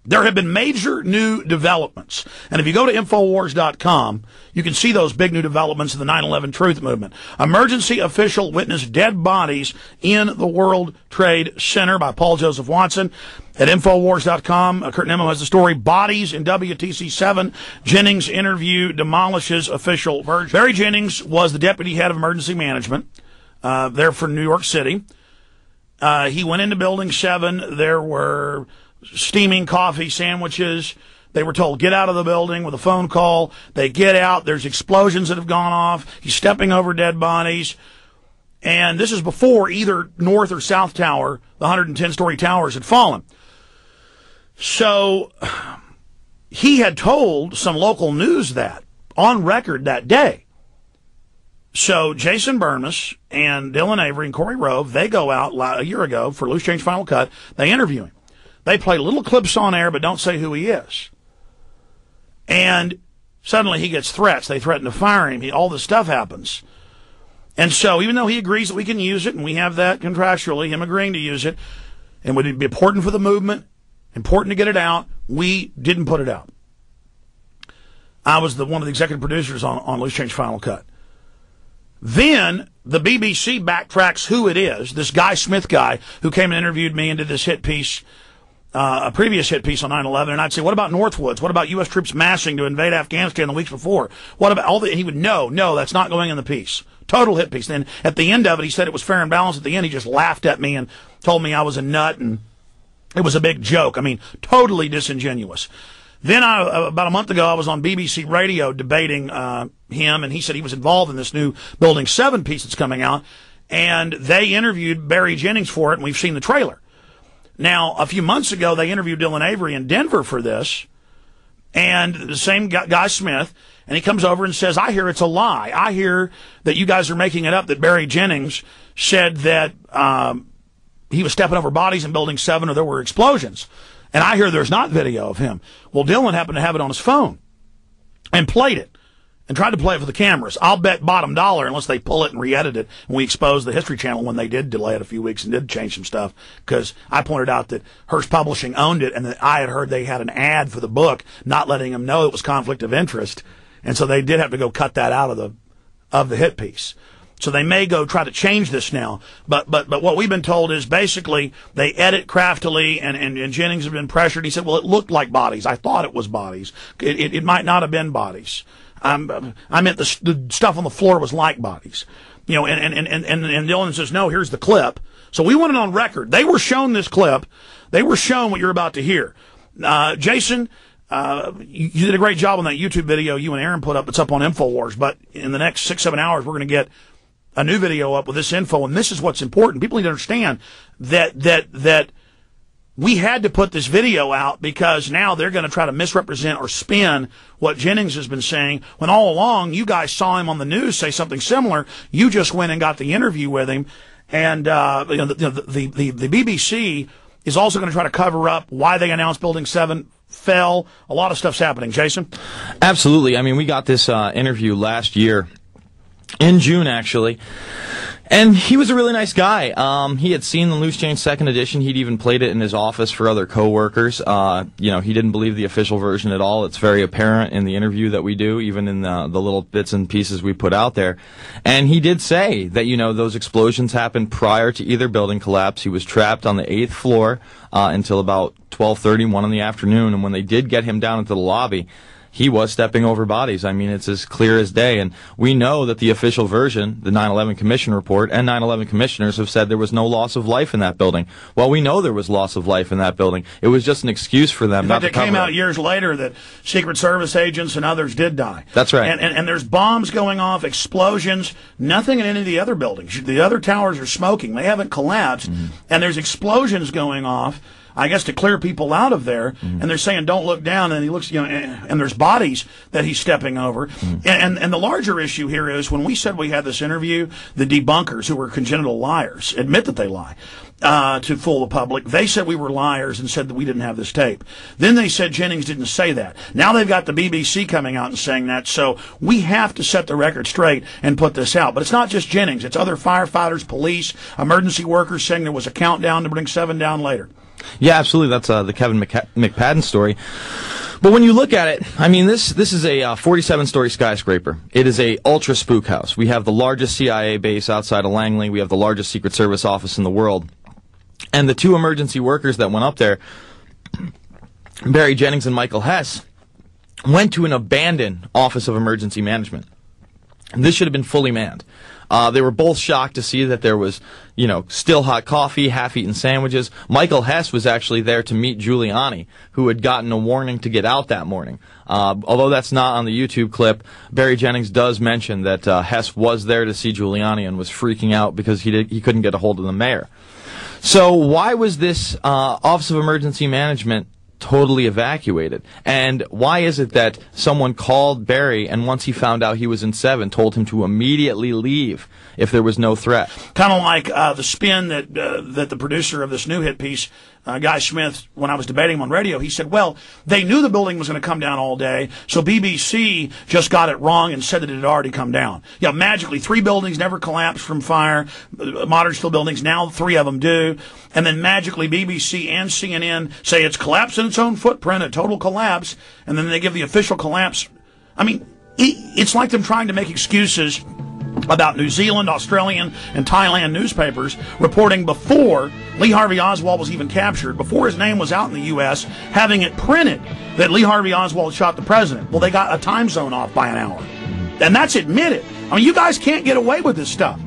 There have been major new developments. And if you go to Infowars.com, you can see those big new developments in the 9/11 Truth Movement. Emergency official witnessed dead bodies in the World Trade Center by Paul Joseph Watson. At Infowars.com, Kurt Nimmo has the story, Bodies in WTC-7. Jennings interview demolishes official version. Barry Jennings was the deputy head of emergency management there for New York City. He went into Building 7. There were steaming coffee sandwiches. They were told, get out of the building with a phone call. They get out. There's explosions that have gone off. He's stepping over dead bodies. And this is before either North or South Tower, the 110-story towers, had fallen. So he had told some local news that on record that day. So Jason Burness and Dylan Avery and Corey Rove, they go out a year ago for Loose Change Final Cut. They interview him. They play little clips on air, but don't say who he is. And suddenly he gets threats. They threaten to fire him. All this stuff happens. And so even though he agrees that we can use it, and we have that contractually, him agreeing to use it, and would be important for the movement, important to get it out, we didn't put it out. I was one of the executive producers on Loose Change Final Cut. Then the BBC backtracks who it is, this Guy Smith guy who came and interviewed me and did this hit piece, a previous hit piece on 9/11, and I'd say, what about Northwoods? What about U.S. troops massing to invade Afghanistan the weeks before? What about all that? He would no, that's not going in the piece. Total hit piece. Then at the end of it, he said it was fair and balanced. At the end, he just laughed at me and told me I was a nut, and it was a big joke. I mean, totally disingenuous. Then about a month ago, I was on BBC Radio debating him, and he said he was involved in this new Building 7 piece that's coming out, and they interviewed Barry Jennings for it, and we've seen the trailer. Now, a few months ago, they interviewed Dylan Avery in Denver for this, and the same Guy Smith, and he comes over and says, I hear it's a lie. I hear that you guys are making it up, that Barry Jennings said that he was stepping over bodies in Building 7 or there were explosions. And I hear there's not video of him. Well, Dylan happened to have it on his phone and played it and tried to play it for the cameras. I'll bet bottom dollar, unless they pull it and re-edit it, and we exposed the History Channel when they did delay it a few weeks and did change some stuff, because I pointed out that Hearst Publishing owned it and that I had heard they had an ad for the book not letting them know it was conflict of interest. And so they did have to go cut that out of the hit piece. So they may go try to change this now. But what we've been told is basically they edit craftily, and Jennings has been pressured. He said, well, it looked like bodies. I thought it was bodies. It might not have been bodies. I meant the stuff on the floor was like bodies. You know, and Dylan says, no, here's the clip. So we want it on record. They were shown this clip. They were shown what you're about to hear. Jason, you did a great job on that YouTube video you and Aaron put up. It's up on InfoWars. But in the next 6-7 hours, we're going to get a new video up with this info. And this is what's important. People need to understand that we had to put this video out because now they're going to try to misrepresent or spin what Jennings has been saying, when all along you guys saw him on the news say something similar. You just went and got the interview with him. And the BBC is also going to try to cover up why they announced Building 7 fell. A lot of stuff's happening. Jason? Absolutely. I mean, we got this interview last year, in June, actually. And he was a really nice guy. He had seen the Loose Change 2nd edition. He'd even played it in his office for other coworkers. You know, he didn't believe the official version at all. It's very apparent in the interview that we do, even in the little bits and pieces we put out there. And he did say that, you know, those explosions happened prior to either building collapse. He was trapped on the 8th floor until about 12:30, 1 in the afternoon. And when they did get him down into the lobby, he was stepping over bodies. I mean, it's as clear as day. And we know that the official version, the 9/11 Commission report, and 9/11 commissioners have said there was no loss of life in that building. Well, we know there was loss of life in that building. It was just an excuse for them not to cover it. It came out years later that Secret Service agents and others did die. That's right. And there's bombs going off, explosions, nothing in any of the other buildings. The other towers are smoking. They haven't collapsed. Mm-hmm. And there's explosions going off, I guess, to clear people out of there. Mm-hmm. And they're saying, don't look down. And he looks, you know, and there's bodies that he's stepping over. Mm-hmm. And the larger issue here is, when we said we had this interview, the debunkers, who were congenital liars, admit that they lie to fool the public. They said we were liars and said that we didn't have this tape. Then they said Jennings didn't say that. Now they've got the BBC coming out and saying that. So we have to set the record straight and put this out. But it's not just Jennings. It's other firefighters, police, emergency workers saying there was a countdown to bring 7 down later. Yeah, absolutely. That's the Kevin McPadden story. But when you look at it, I mean, this is a 47-story skyscraper. It is a ultra spook house. We have the largest CIA base outside of Langley. We have the largest Secret Service office in the world. And the two emergency workers that went up there, Barry Jennings and Michael Hess, went to an abandoned Office of Emergency Management. And this should have been fully manned. They were both shocked to see that there was, still hot coffee, half-eaten sandwiches. Michael Hess was actually there to meet Giuliani, who had gotten a warning to get out that morning. Although that's not on the YouTube clip, Barry Jennings does mention that Hess was there to see Giuliani and was freaking out because he couldn't get a hold of the mayor. So why was this Office of Emergency Management totally evacuated? And why is it that someone called Barry and once he found out he was in 7 told him to immediately leave if there was no threat? Kind of like the spin that the producer of this new hit piece, Guy Smith, when I was debating him on radio, he said, well, they knew the building was going to come down all day, so BBC just got it wrong and said that it had already come down. Yeah, magically, 3 buildings never collapsed from fire, modern steel buildings, now 3 of them do, and then magically BBC and CNN say it's collapsed in its own footprint, a total collapse, and then they give the official collapse. I mean, it's like them trying to make excuses about New Zealand, Australian, and Thailand newspapers reporting before Lee Harvey Oswald was even captured, before his name was out in the U.S., having it printed that Lee Harvey Oswald shot the president. Well, they got a time zone off by an hour. And that's admitted. I mean, you guys can't get away with this stuff.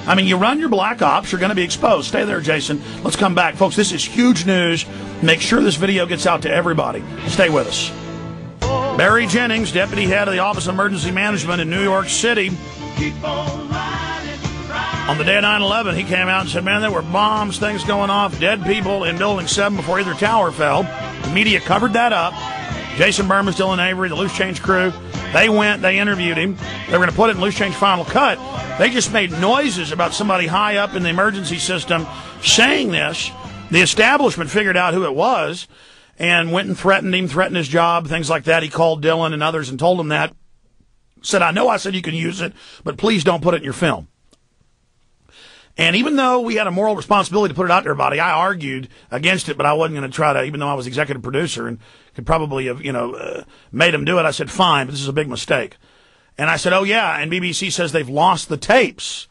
I mean, you run your black ops, you're going to be exposed. Stay there, Jason. Let's come back. Folks, this is huge news. Make sure this video gets out to everybody. Stay with us. Barry Jennings, deputy head of the Office of Emergency Management in New York City. On the day of 9/11, he came out and said, man, there were bombs, things going off, dead people in Building 7 before either tower fell. The media covered that up. Jason Burmas, Dylan Avery, the Loose Change crew, they went, they interviewed him. They were going to put it in Loose Change Final Cut. They just made noises about somebody high up in the emergency system saying this. The establishment figured out who it was and went and threatened him, threatened his job, things like that. He called Dylan and others and told them that. Said, I know I said you can use it, but please don't put it in your film. And even though we had a moral responsibility to put it out to everybody, I argued against it, but I wasn't going to try to, even though I was executive producer and could probably have, made him do it. I said, fine, but this is a big mistake. And I said, oh yeah, and BBC says they've lost the tapes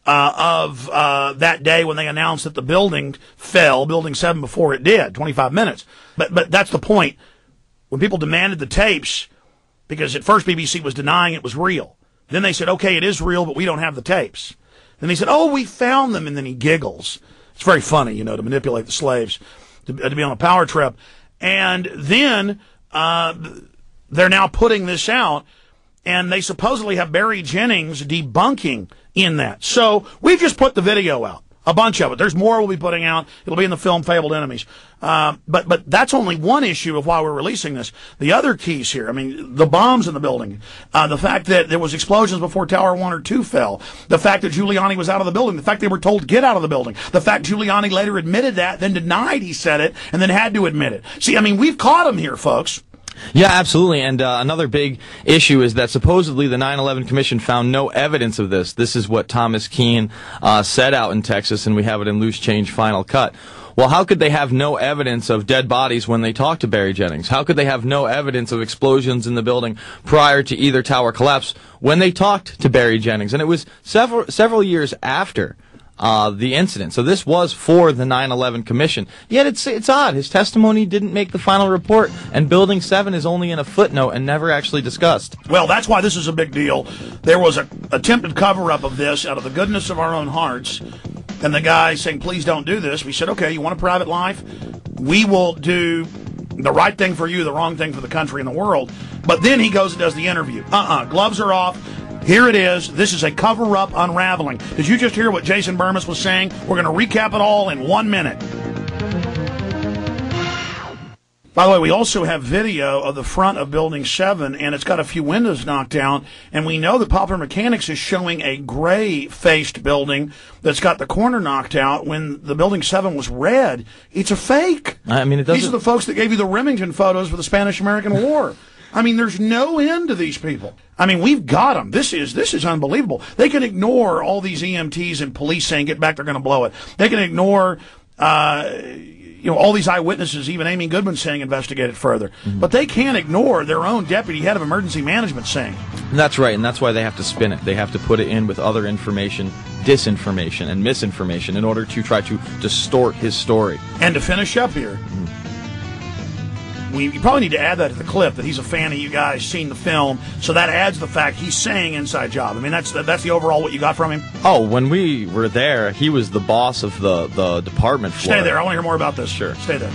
of that day when they announced that the building fell, Building 7, before it did, 25 minutes. But that's the point. When people demanded the tapes, because at first BBC was denying it was real. Then they said, okay, it is real, but we don't have the tapes. Then he said, oh, we found them, and then he giggles. It's very funny, to manipulate the slaves, to be on a power trip. And then they're now putting this out, and they supposedly have Barry Jennings debunking in that. So we've just put the video out, a bunch of it. There's more we'll be putting out. It'll be in the film Fabled Enemies. But that's only one issue of why we're releasing this. The other keys here, I mean, the bombs in the building, the fact that there was explosions before Tower 1 or 2 fell, the fact that Giuliani was out of the building, the fact they were told to get out of the building, the fact Giuliani later admitted that, then denied he said it, and then had to admit it. See, I mean, we've caught him here, folks. Yeah, absolutely. And another big issue is that supposedly the 9/11 Commission found no evidence of this. This is what Thomas Keane said out in Texas, and we have it in Loose Change Final Cut. Well, how could they have no evidence of dead bodies when they talked to Barry Jennings? How could they have no evidence of explosions in the building prior to either tower collapse when they talked to Barry Jennings? And it was several years after the incident. So this was for the 9/11 Commission. Yet it's odd. His testimony didn't make the final report, and Building 7 is only in a footnote and never actually discussed. Well, that's why this is a big deal. There was an attempted cover-up of this out of the goodness of our own hearts, and the guy saying, please don't do this. We said, okay, you want a private life? We will do the right thing for you, the wrong thing for the country and the world. But then he goes and does the interview. Gloves are off. Here it is. This is a cover-up unraveling. Did you just hear what Jason Burmas was saying? We're going to recap it all in 1 minute. By the way, we also have video of the front of Building 7, and it's got a few windows knocked out, and we know that Popular Mechanics is showing a gray-faced building that's got the corner knocked out when the Building 7 was red. It's a fake. I mean, it doesn't... These are the folks that gave you the Remington photos for the Spanish-American War. I mean, there's no end to these people. I mean, we've got them. This is unbelievable. They can ignore all these EMTs and police saying, get back, they're going to blow it. They can ignore, all these eyewitnesses, even Amy Goodman saying investigate it further. But they can't ignore their own deputy head of emergency management saying. That's right, and that's why they have to spin it. They have to put it in with other information, disinformation, and misinformation in order to try to distort his story. And to finish up here, you probably need to add that to the clip, that he's a fan of you guys, seen the film, so that adds the fact he's saying inside job. I mean, that's the overall what you got from him? Oh, when we were there, he was the boss of the department floor. Stay there. I want to hear more about this. Sure. Stay there.